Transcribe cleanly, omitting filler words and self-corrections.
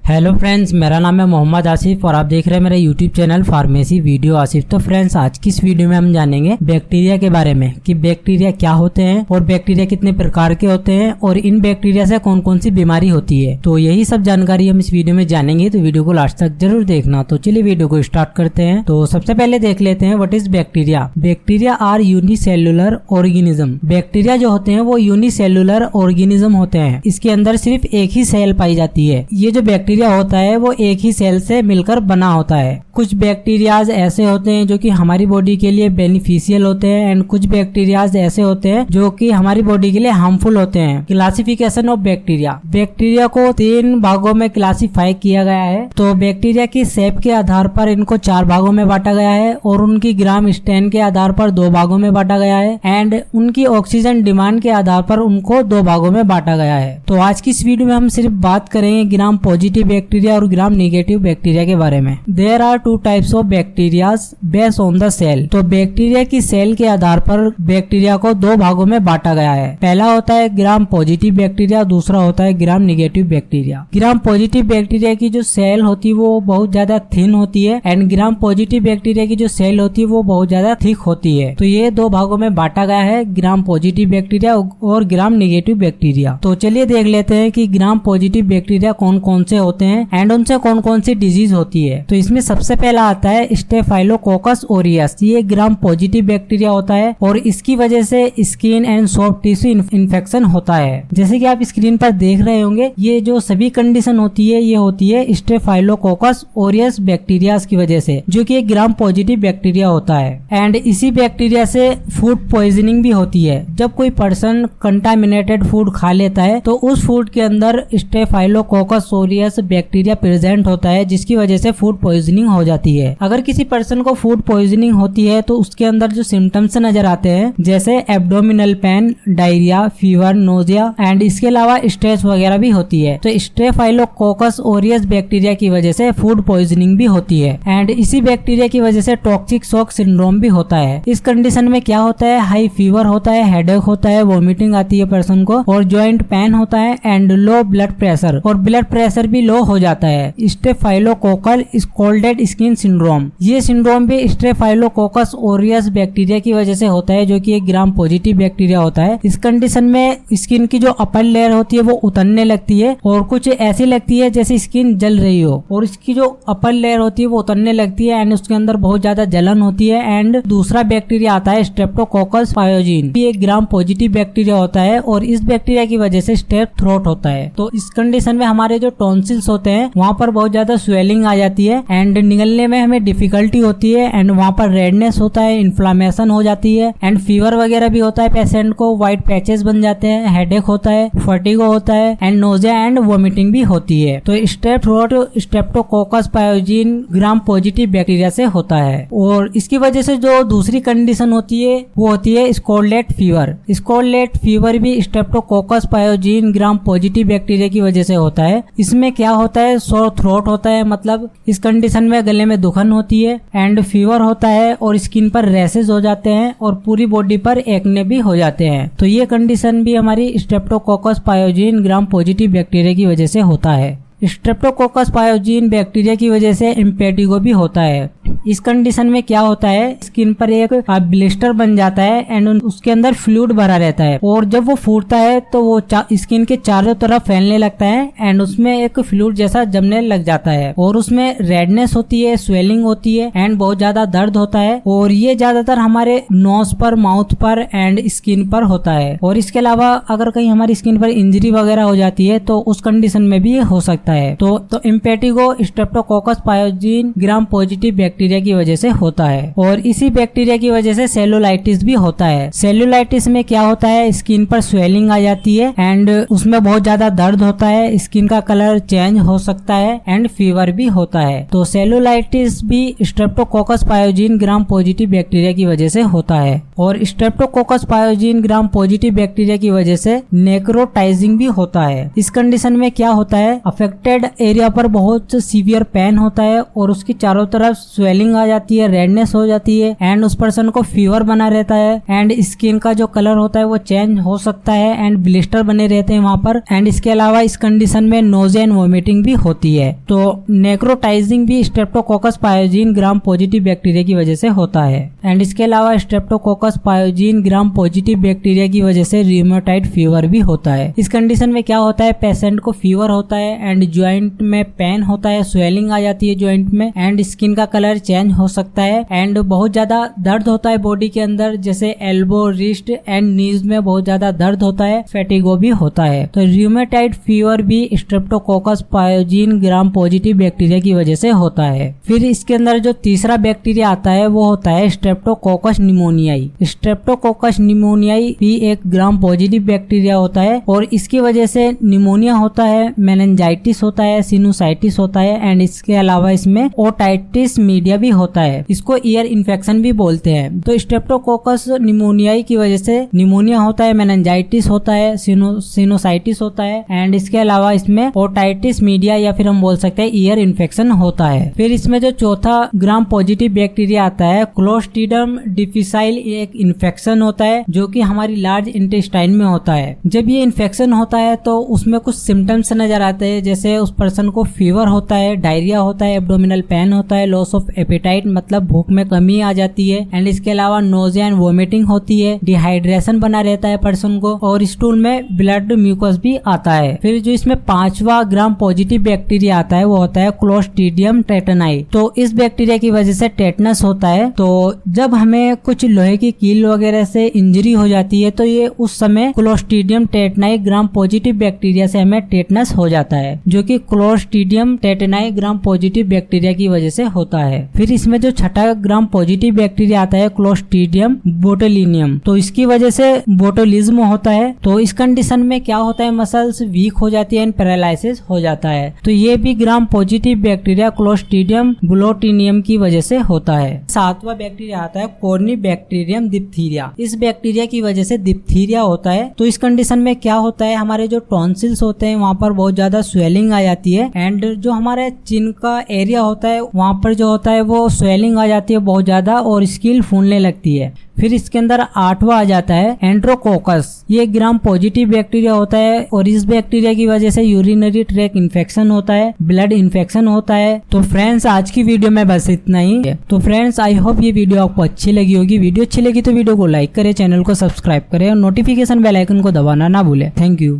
Hello friends, मेरा नाम है मोहम्मद आसिफ और आप देख रहे हैं मेरा YouTube channel pharmacy video Asif. तो फ्रेंड्स, आज की इस वीडियो में हम जानेंगे बैक्टीरिया के बारे में कि बैक्टीरिया क्या होते हैं और बैक्टीरिया कितने प्रकार के होते हैं और इन बैक्टीरिया से कौन कौन सी बीमारी होती है। तो यही सब जानकारी हम इस वीडियो में जानेंगे, तो वीडियो को लास्ट तक जरूर देखना। तो चलिए वीडियो को स्टार्ट करते हैं। तो सबसे पहले देख लेते हैं what is bacteria. Bacteria are unicellular organism. Bacteria जो होते हैं वो यूनिसेल्युलर ऑर्गेनिज्म होते हैं। इसके अंदर सिर्फ एक ही सेल पाई जाती है। ये जो बैक्टीरिया होता है वो एक ही सेल से मिलकर बना होता है। कुछ बैक्टीरियाज ऐसे होते हैं जो कि हमारी बॉडी के लिए बेनिफिशियल होते हैं एंड कुछ बैक्टीरियाज ऐसे होते हैं जो कि हमारी बॉडी के लिए हार्मफुल होते हैं। Classification of bacteria. बैक्टीरिया को 3 भागों में क्लासिफाई किया गया है। तो बैक्टीरिया की शेप के आधार पर इनको 4 भागों में बांटा गया है और उनकी ग्राम स्ट्रेन के आधार पर 2 भागों में बांटा गया है एंड उनकी ऑक्सीजन डिमांड के आधार पर उनको 2 भागों में बांटा गया है। तो आज की इस वीडियो में हम सिर्फ बात करेंगे ग्राम पॉजिटिव बैक्टीरिया और ग्राम नेगेटिव बैक्टीरिया के बारे में। There are 2 types of bacterias based on the cell. तो बैक्टीरिया की सेल के आधार पर बैक्टीरिया को 2 भागों में बांटा गया है। पहला होता है ग्राम पॉजिटिव बैक्टीरिया, दूसरा होता है ग्राम नेगेटिव बैक्टीरिया। ग्राम पॉजिटिव बैक्टीरिया की जो सेल होती है वो बहुत ज्यादा थिन होती है एंड ग्राम पॉजिटिव बैक्टीरिया की जो सेल होती है वो बहुत ज्यादा थिक होती है। तो ये 2 भागों में बांटा गया है, ग्राम पॉजिटिव बैक्टीरिया और ग्राम नेगेटिव बैक्टीरिया। तो चलिए देख लेते हैं कि ग्राम पॉजिटिव बैक्टीरिया कौन कौन से होते हैं एंड उनसे कौन कौन सी डिजीज होती है। तो इसमें सबसे पहला आता है स्टेफाइलोकोकस ओरियस। ये ग्राम पॉजिटिव बैक्टीरिया होता है और इसकी वजह से skin and soft tissue infection होता है। जैसे कि आप स्क्रीन पर देख रहे होंगे, ये जो सभी कंडीशन होती है ये होती है स्टेफाइलोकोकस ओरियस बैक्टीरिया की वजह से, जो कि एक ग्राम पॉजिटिव बैक्टीरिया होता है। एंड इसी बैक्टीरिया से फूड पॉइजनिंग भी होती है। जब कोई पर्सन कंटामिनेटेड फूड खा लेता है तो उस फूड के अंदर स्टेफाइलोकोकस ओरियस बैक्टीरिया प्रेजेंट होता है, जिसकी वजह से फूड पॉइजनिंग हो जाती है। अगर किसी पर्सन को फूड पॉइजनिंग होती है तो उसके अंदर जो सिम्टम्स नजर आते हैं जैसे abdominal pain, diarrhoea, fever, nausea and इसके अलावा स्ट्रेस वगैरह भी होती है। तो स्टेफाइलोकोकस ओरियस बैक्टीरिया की वजह से फूड पॉइजनिंग भी होती है एंड इसी बैक्टीरिया की वजह से टॉक्सिक शॉक सिंड्रोम भी होता है। इस कंडीशन में क्या होता है, हाई फीवर होता है, हेडेक होता है, वॉमिटिंग आती है पर्सन को और जॉइंट पेन होता है एंड लो ब्लड प्रेशर, और ब्लड प्रेशर भी लो हो जाता है। Staphylococcal scolded skin syndrome. ये सिंड्रोम भी स्टेफाइलोकोकस ओरियस बैक्टीरिया की वजह से होता है, जो कि एक ग्राम पॉजिटिव बैक्टीरिया होता है। इस कंडीशन में स्किन की जो अपर लेयर होती है वो उतरने लगती है और कुछ ऐसी लगती है जैसे स्किन जल रही हो, और इसकी जो अपर लेयर होती है वो उतरने लगती है एंड उसके अंदर बहुत ज्यादा जलन होती है। एंड दूसरा बैक्टीरिया आता है स्ट्रेप्टोकोकस पायोजीन। ये एक ग्राम पॉजिटिव बैक्टीरिया होता है और इस बैक्टीरिया की वजह से स्ट्रेप थ्रोट होता है। तो इस कंडीशन में हमारे जो टॉन्सिल्स होते हैं वहाँ पर बहुत ज्यादा स्वेलिंग आ जाती है एंड निगलने में हमें डिफिकल्टी होती है एंड वहाँ पर रेडनेस होता है, इन्फ्लामेशन हो जाती है एंड फीवर वगैरह भी होता है। पेशेंट को व्हाइट पैचेस बन जाते हैं, हेडेक होता है, फटीगो होता है एंड नोजिया एंड वोमिटिंग भी होती है। तो strep throat streptococcus pyogenes gram positive bacteria से होता है। और इसकी वजह से जो दूसरी कंडीशन होती है वो होती है स्कॉर्लेट फीवर। स्कॉर्लेट फीवर भी Streptococcus pyogenes gram positive bacteria की वजह से होता है। इसमें क्या होता है, सोर थ्रोट होता है, मतलब इस कंडीशन में गले में दुखन होती है एंड फीवर होता है और स्किन पर रैशेज हो जाते हैं और पूरी बॉडी पर एक्ने भी हो जाते हैं। तो ये कंडीशन भी हमारी Streptococcus pyogenes gram positive bacteria की वजह से होता है। स्ट्रेप्टोकोकस पायोजीन बैक्टीरिया की वजह से इम्पेटिगो भी होता है। इस कंडीशन में क्या होता है, स्किन पर एक ब्लिस्टर बन जाता है एंड उसके अंदर फ्लूइड भरा रहता है और जब वो फूटता है तो वो स्किन के चारों तरफ फैलने लगता है एंड उसमें एक फ्लूइड जैसा जमने लग जाता है और उसमें रेडनेस होती है, स्वेलिंग होती है एंड बहुत ज्यादा दर्द होता है। और ये ज्यादातर हमारे नोज पर, माउथ पर एंड स्किन पर होता है। और इसके अलावा अगर कहीं हमारी स्किन पर इंजरी वगैरह हो जाती है तो उस कंडीशन में भी ये हो सकता है। तो impetigo streptococcus pyogenes gram positive bacteria की वजह से होता है। और इसी बैक्टीरिया की वजह से सेलुलाइटिस भी होता है। सेलुलाइटिस में क्या होता है, स्किन पर स्वेलिंग आ जाती है एंड उसमें बहुत ज्यादा दर्द होता है, स्किन का कलर चेंज हो सकता है एंड फीवर भी होता है। तो सेलुलाइटिस भी Streptococcus pyogenes gram positive bacteria की वजह से होता है। और Streptococcus pyogenes gram positive bacteria की वजह से नेक्रोटाइजिंग भी होता है। इस कंडीशन में क्या होता है, अफेक्ट अफेक्टेड एरिया पर बहुत सीवियर पेन होता है और उसकी चारों तरफ स्वेलिंग आ जाती है, रेडनेस हो जाती है एंड उस पर्सन को फीवर बना रहता है एंड स्किन का जो कलर होता है वो चेंज हो सकता है एंड ब्लिस्टर बने रहते हैं वहां पर। एंड इसके अलावा इस कंडीशन में नोजिया एंड वोमिटिंग भी होती है। तो नेक्रोटाइजिंग भी Streptococcus pyogenes gram positive bacteria की वजह से होता है। एंड इसके अलावा Streptococcus pyogenes gram positive bacteria की वजह से रियूमेटॉइड फीवर भी होता है। इस कंडीशन में क्या होता है, पेशेंट को फीवर होता है एंड ज्वाइंट में पेन होता है, स्वेलिंग आ जाती है ज्वाइंट में एंड स्किन का कलर चेंज हो सकता है एंड बहुत ज्यादा दर्द होता है बॉडी के अंदर, जैसे एल्बो, रिस्ट एंड नीज में बहुत ज्यादा दर्द होता है, फेटिगो भी होता है। तो रियूमेटॉइड फीवर भी Streptococcus pyogenes gram positive bacteria की वजह से होता है। फिर इसके अंदर जो तीसरा बैक्टीरिया आता है वो होता है स्ट्रेप्टोकोकस निमोनियाई। स्ट्रेप्टोकोकस निमोनियाई भी एक ग्राम पॉजिटिव बैक्टीरिया होता है और इसकी वजह से निमोनिया होता है, मेनिंजाइटिस होता है, सिनुसाइटिस होता है एंड इसके अलावा इसमें ओटाइटिस मीडिया भी होता है। इसको ईयर इन्फेक्शन भी बोलते हैं। तो स्ट्रेप्टोकोकस निमोनियाई की वजह से निमोनिया होता है, मेनिंजाइटिस होता है, सिनुसाइटिस होता है एंड इसके अलावा इसमें ओटाइटिस मीडिया या फिर हम बोल सकते हैं ईयर इन्फेक्शन होता है। फिर इसमें जो चौथा ग्राम पॉजिटिव बैक्टीरिया आता है क्लोस्ट्रीडियम डिफिसाइल, एक इन्फेक्शन होता है जो कि हमारी लार्ज इंटेस्टाइन में होता है। जब ये इन्फेक्शन होता है तो उसमें कुछ सिम्टम्स नजर आते हैं, जैसे उस पर्सन को फीवर होता है, डायरिया होता है, एब्डोमिनल पेन होता है, लॉस ऑफ एपेटाइट मतलब भूख में कमी आ जाती है एंड इसके अलावा नोजिया एंड वोमिटिंग होती है, डिहाइड्रेशन बना रहता है पर्सन को और स्टूल में ब्लड म्यूकस भी आता है। फिर जो इसमें पांचवा ग्राम पॉजिटिव बैक्टीरिया आता है वो होता है क्लोस्ट्रीडियम टेटनाई। तो इस बैक्टीरिया की वजह से टेटनस होता है। तो जब हमें कुछ लोहे की कील वगैरह से इंजरी हो जाती है तो ये उस समय क्लोस्ट्रीडियम टेटनाई ग्राम पॉजिटिव बैक्टीरिया से हमें टेटनस हो जाता है, जो कि क्लोस्ट्रीडियम टेटनाई ग्राम पॉजिटिव बैक्टीरिया की वजह से होता है। फिर इसमें जो छठा ग्राम पॉजिटिव बैक्टीरिया आता है क्लोस्ट्रीडियम बोटुलिनियम, तो इसकी वजह से बोटुलिज्म होता है। तो इस कंडीशन में क्या होता है, मसल्स वीक हो जाती है एंड पैरालिसिस हो जाता है। तो ये भी ग्राम पॉजिटिव बैक्टीरिया क्लोस्ट्रीडियम बोटुलिनियम की वजह से होता है। सातवां बैक्टीरिया आता है कॉर्निबैक्टीरियम डिप्थीरिया। इस बैक्टीरिया की वजह से डिप्थीरिया होता है। तो इस कंडीशन में क्या होता है, हमारे जो टॉन्सिल्स होते हैं वहाँ पर बहुत ज्यादा स्वेलिंग आ जाती है एंड जो हमारे चिन का एरिया होता है वहाँ पर जो होता है वो स्वेलिंग आ जाती है बहुत ज्यादा और स्किन फूलने लगती है। फिर इसके अंदर आठवां आ जाता है एंट्रोकोकस। ये ग्राम पॉजिटिव बैक्टीरिया होता है और इस बैक्टीरिया की वजह से यूरिनरी ट्रैक इन्फेक्शन होता है, ब्लड इन्फेक्शन होता है। तो फ्रेंड्स आज की वीडियो में बस इतना ही। तो फ्रेंड्स आई होप ये वीडियो आपको अच्छी लगी होगी। वीडियो अच्छी लगी तो वीडियो को लाइक करें, चैनल को सब्सक्राइब करें और नोटिफिकेशन बेल आइकन को दबाना ना भूलें। Thank you.